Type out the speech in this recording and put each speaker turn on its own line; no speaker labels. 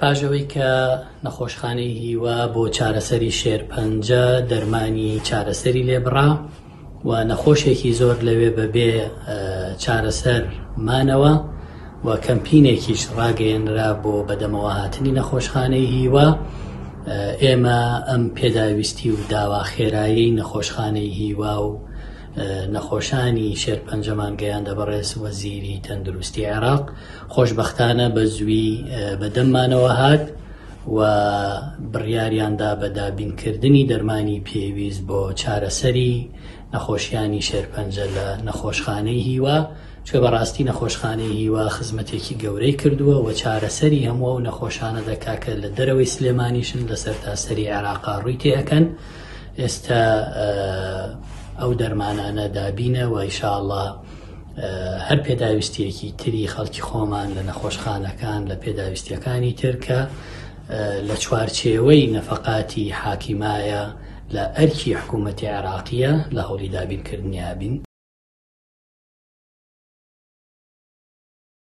پاژەوەی کە نەخۆشخانەی هیوا بۆ چارەسەری شێرپەنجە دەرمانی چارەسەری لێبڕا و نەخۆشێکی زۆر لەوێ بەبێ چارەسەر مانەوە و کەمپینێکیش ڕاگەیەنرا بۆ بەدەمەوە هاتنی نەخۆشخانەی هیوا. ئێمە ئەم پێداویستی و داوا خێرایی نەخۆشخانەی هیوا و نەخۆشانی شێرپەنجەمان گەیاندە بەڕێز وەزیری تەندروستی عێراق. خۆشبەختانە بە زووی بەدەممانەوە هات و بڕیاریاندا بە دابینکردنی دەرمانی پێویست بۆ چارەسەری نەخۆشیانی شێرپەنجە لە نەخۆشخانەی هیوا، چکە بەڕاستی نەخۆشخانەی هیوا خزمەتێکی گەورەی کردووە و چارەسەری هەموو و نەخۆشانە دەکاکە لە دەرەوەی سلێمانیشن لە سەرتاسەری عێراقا ڕووی تێەکەن. ئێستا ئەو دەرمانانە دابینە و ئینشاءڵڵا هەر پێداویستیەکی تری خەڵکی خۆمان لە نەخۆشخانەکان لە پێداویستیەکانی ترکە لە چوارچێوەی نەفەقاتی حاکیمایە لە ئەرکی حکوومەتی عێراقیە لە هەوڵی دابینکردنی هابین.